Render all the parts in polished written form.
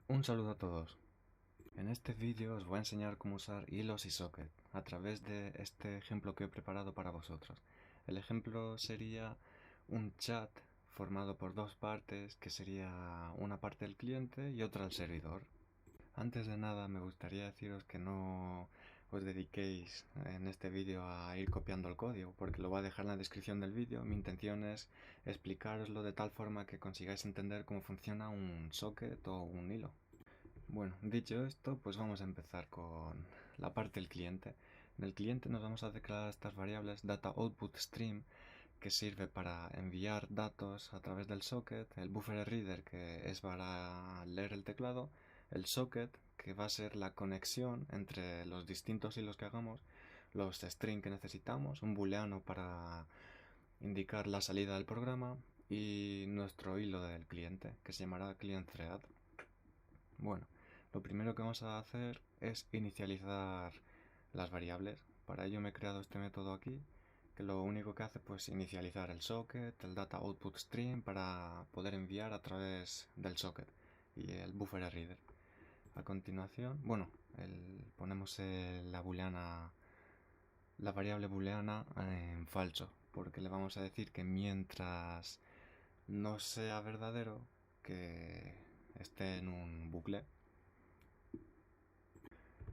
Un saludo a todos. En este vídeo os voy a enseñar cómo usar hilos y socket a través de este ejemplo que he preparado para vosotros. El ejemplo sería un chat formado por dos partes, que sería una parte del cliente y otra el servidor. Antes de nada me gustaría deciros que no os dediquéis en este vídeo a ir copiando el código, porque lo voy a dejar en la descripción del vídeo. Mi intención es explicaroslo de tal forma que consigáis entender cómo funciona un socket o un hilo. Bueno, dicho esto, pues vamos a empezar con la parte del cliente. En el cliente nos vamos a declarar estas variables data output stream, que sirve para enviar datos a través del socket, el buffer reader, que es para leer el teclado, el socket, que va a ser la conexión entre los distintos hilos que hagamos, los string que necesitamos, un booleano para indicar la salida del programa, y nuestro hilo del cliente, que se llamará client thread. Bueno, lo primero que vamos a hacer es inicializar las variables. Para ello me he creado este método aquí, que lo único que hace pues inicializar el socket, el data output stream, para poder enviar a través del socket y el buffer reader. A continuación, bueno, ponemos la variable booleana en falso, porque le vamos a decir que mientras no sea verdadero, que esté en un bucle.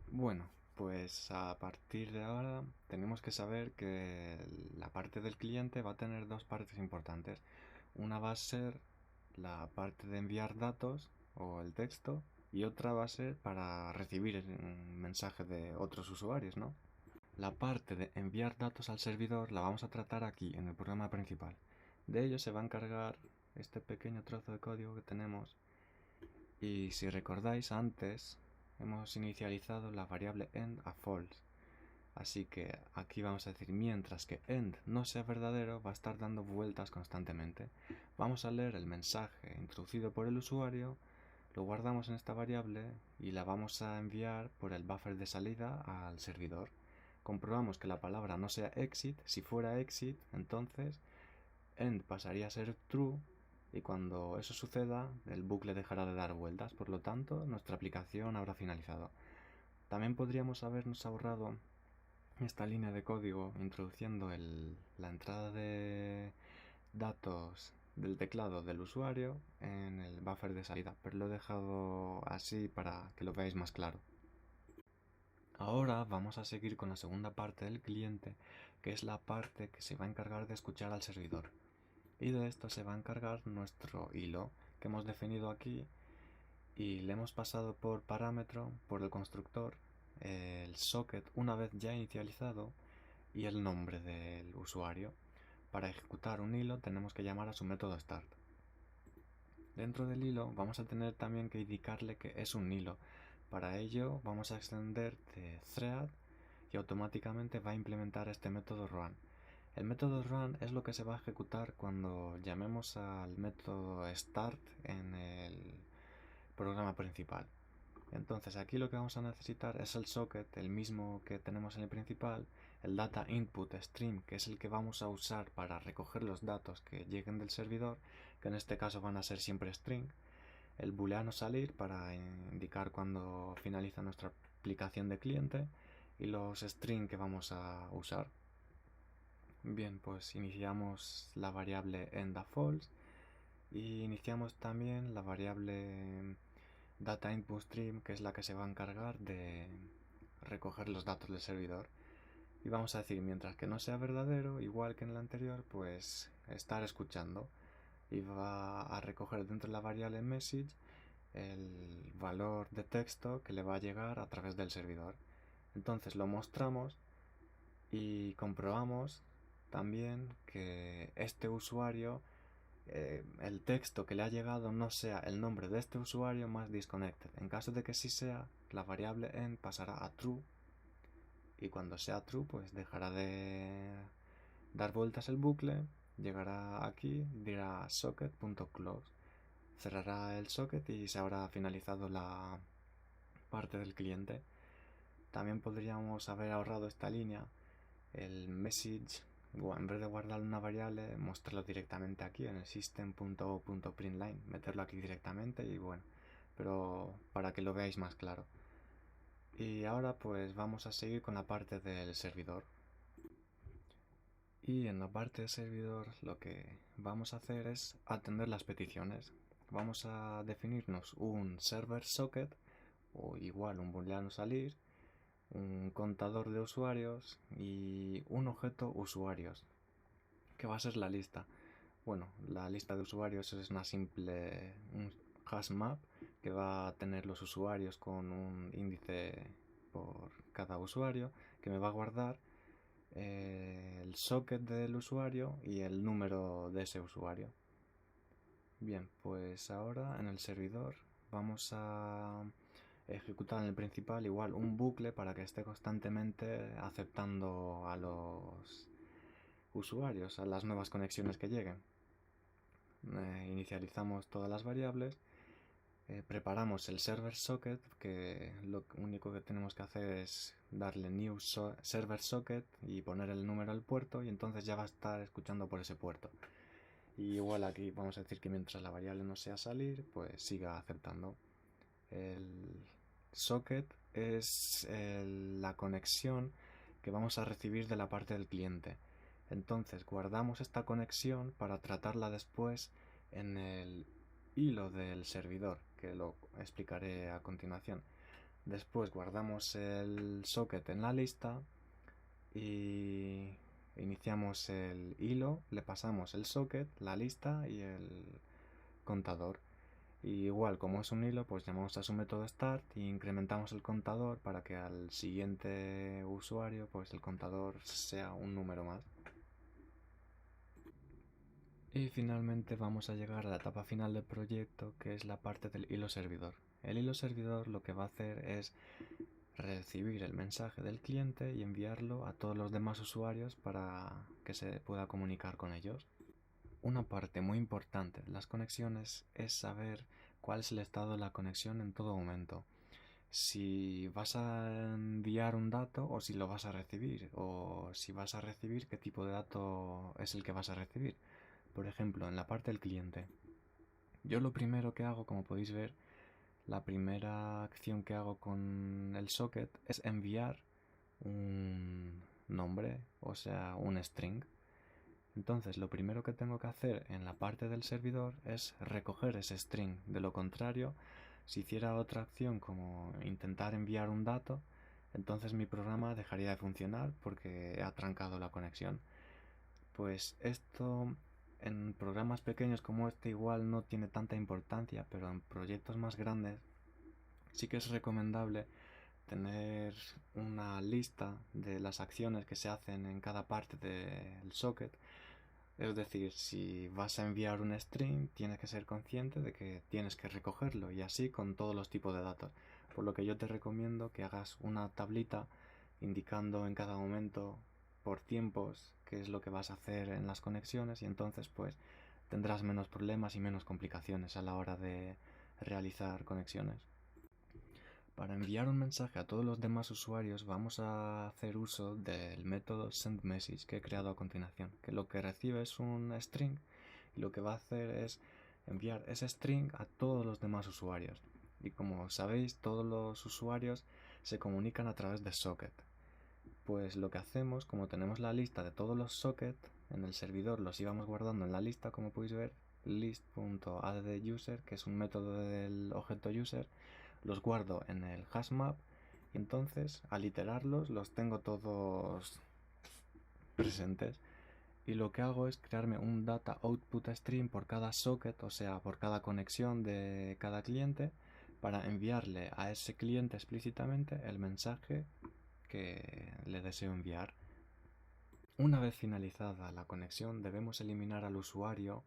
Bueno, pues a partir de ahora tenemos que saber que la parte del cliente va a tener dos partes importantes. Una va a ser la parte de enviar datos o el texto, y otra va a ser para recibir un mensaje de otros usuarios, ¿no? La parte de enviar datos al servidor la vamos a tratar aquí en el programa principal. De ello se va a encargar este pequeño trozo de código que tenemos. Y si recordáis, antes hemos inicializado la variable end a false. Así que aquí vamos a decir, mientras que end no sea verdadero, va a estar dando vueltas constantemente. Vamos a leer el mensaje introducido por el usuario, lo guardamos en esta variable y la vamos a enviar por el buffer de salida al servidor. Comprobamos que la palabra no sea exit. Si fuera exit, entonces end pasaría a ser true, y cuando eso suceda, el bucle dejará de dar vueltas. Por lo tanto, nuestra aplicación habrá finalizado. También podríamos habernos ahorrado esta línea de código introduciendo la entrada de datos del teclado del usuario en el buffer de salida, pero lo he dejado así para que lo veáis más claro. Ahora vamos a seguir con la segunda parte del cliente, que es la parte que se va a encargar de escuchar al servidor. Y de esto se va a encargar nuestro hilo, que hemos definido aquí, y le hemos pasado por parámetro, por el constructor, el socket una vez ya inicializado y el nombre del usuario. Para ejecutar un hilo tenemos que llamar a su método start. Dentro del hilo vamos a tener también que indicarle que es un hilo. Para ello vamos a extender de thread y automáticamente va a implementar este método run. El método run es lo que se va a ejecutar cuando llamemos al método start en el programa principal. Entonces aquí lo que vamos a necesitar es el socket, el mismo que tenemos en el principal, el data input stream, que es el que vamos a usar para recoger los datos que lleguen del servidor, que en este caso van a ser siempre string, el booleano salir para indicar cuando finaliza nuestra aplicación de cliente, y los string que vamos a usar. Bien, pues iniciamos la variable endAFalse y iniciamos también la variable dataInputStream, que es la que se va a encargar de recoger los datos del servidor. Y vamos a decir, mientras que no sea verdadero, igual que en el anterior, pues estar escuchando, y va a recoger dentro de la variable message el valor de texto que le va a llegar a través del servidor. Entonces lo mostramos y comprobamos también que este usuario, el texto que le ha llegado no sea el nombre de este usuario más disconnected. En caso de que sí sea, la variable end pasará a true, y cuando sea true pues dejará de dar vueltas el bucle, llegará aquí, dirá socket.close, cerrará el socket y se habrá finalizado la parte del cliente. También podríamos haber ahorrado esta línea, el message, en vez de guardar una variable, mostrarlo directamente aquí en el system.o.println, meterlo aquí directamente y bueno. pero para que lo veáis más claro. Y ahora pues vamos a seguir con la parte del servidor. Y en la parte del servidor lo que vamos a hacer es atender las peticiones. Vamos a definirnos un server socket o igual un booleano salir, un contador de usuarios y un objeto usuarios, que va a ser la lista. Bueno, la lista de usuarios es una simple un hash map que va a tener los usuarios con un índice por cada usuario, que me va a guardar el socket del usuario y el número de ese usuario. Bien, pues ahora en el servidor vamos a ejecutar en el principal igual un bucle para que esté constantemente aceptando a los usuarios, a las nuevas conexiones que lleguen. Inicializamos todas las variables, preparamos el server socket, que lo único que tenemos que hacer es darle new server socket y poner el número al puerto, y entonces ya va a estar escuchando por ese puerto. Y igual aquí vamos a decir que mientras la variable no sea salir, pues siga aceptando. El socket es la conexión que vamos a recibir de la parte del cliente. Entonces guardamos esta conexión para tratarla después en el hilo del servidor, que lo explicaré a continuación. Después guardamos el socket en la lista y iniciamos el hilo, le pasamos el socket, la lista y el contador. Y igual, como es un hilo, pues llamamos a su método start e incrementamos el contador para que al siguiente usuario pues el contador sea un número más. Y finalmente vamos a llegar a la etapa final del proyecto, que es la parte del hilo servidor. El hilo servidor lo que va a hacer es recibir el mensaje del cliente y enviarlo a todos los demás usuarios para que se pueda comunicar con ellos. Una parte muy importante de las conexiones es saber cuál es el estado de la conexión en todo momento. Si vas a enviar un dato o si lo vas a recibir, o si vas a recibir, qué tipo de dato es el que vas a recibir. Por ejemplo, en la parte del cliente, yo lo primero que hago, como podéis ver, la primera acción que hago con el socket es enviar un nombre, o sea, un string. Entonces, lo primero que tengo que hacer en la parte del servidor es recoger ese string. De lo contrario, si hiciera otra acción como intentar enviar un dato, entonces mi programa dejaría de funcionar porque he atrancado la conexión. Pues esto en programas pequeños como este igual no tiene tanta importancia, pero en proyectos más grandes sí que es recomendable tener una lista de las acciones que se hacen en cada parte del socket. Es decir, si vas a enviar un string, tienes que ser consciente de que tienes que recogerlo, y así con todos los tipos de datos. Por lo que yo te recomiendo que hagas una tablita indicando en cada momento por tiempos qué es lo que vas a hacer en las conexiones, y entonces pues tendrás menos problemas y menos complicaciones a la hora de realizar conexiones. Para enviar un mensaje a todos los demás usuarios vamos a hacer uso del método sendMessage que he creado a continuación, que lo que recibe es un string y lo que va a hacer es enviar ese string a todos los demás usuarios. Y como sabéis, todos los usuarios se comunican a través de socket. Pues lo que hacemos, como tenemos la lista de todos los sockets, en el servidor los íbamos guardando en la lista, como podéis ver, list.addUser, que es un método del objeto user, los guardo en el hashmap y entonces al iterarlos los tengo todos presentes, y lo que hago es crearme un data output stream por cada socket, o sea, por cada conexión de cada cliente, para enviarle a ese cliente explícitamente el mensaje que le deseo enviar. Una vez finalizada la conexión, debemos eliminar al usuario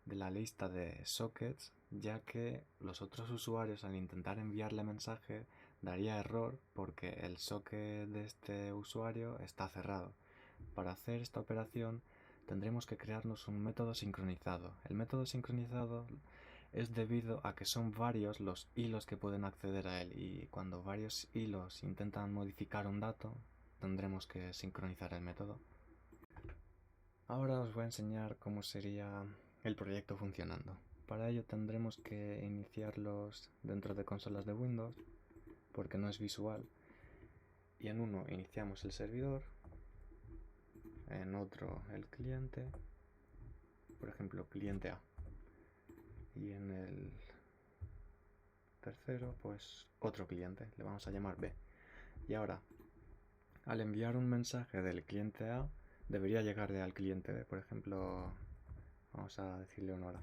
de la lista de sockets, ya que los otros usuarios, al intentar enviarle mensaje, daría error porque el socket de este usuario está cerrado. Para hacer esta operación tendremos que crearnos un método sincronizado. El método sincronizado es debido a que son varios los hilos que pueden acceder a él, y cuando varios hilos intentan modificar un dato, tendremos que sincronizar el método. Ahora os voy a enseñar cómo sería el proyecto funcionando. Para ello tendremos que iniciarlos dentro de consolas de Windows, porque no es visual. Y en uno iniciamos el servidor, en otro el cliente, por ejemplo cliente A, y en el tercero pues otro cliente, le vamos a llamar B. Y ahora, al enviar un mensaje del cliente A, debería llegarle al cliente B. Por ejemplo, vamos a decirle una hora.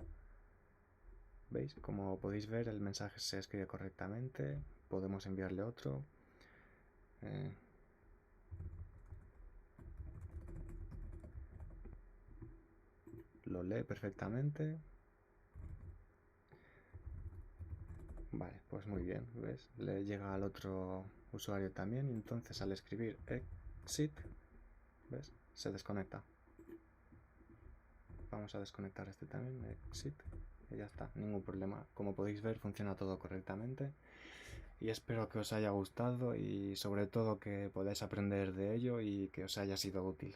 ¿Veis? Como podéis ver, el mensaje se escribe correctamente. Podemos enviarle otro. Lo lee perfectamente. Vale, pues muy bien, ¿ves? Le llega al otro usuario también, y entonces al escribir exit, ¿ves? Se desconecta. Vamos a desconectar este también, exit, y ya está, ningún problema. Como podéis ver, funciona todo correctamente. Y espero que os haya gustado y sobre todo que podáis aprender de ello y que os haya sido útil.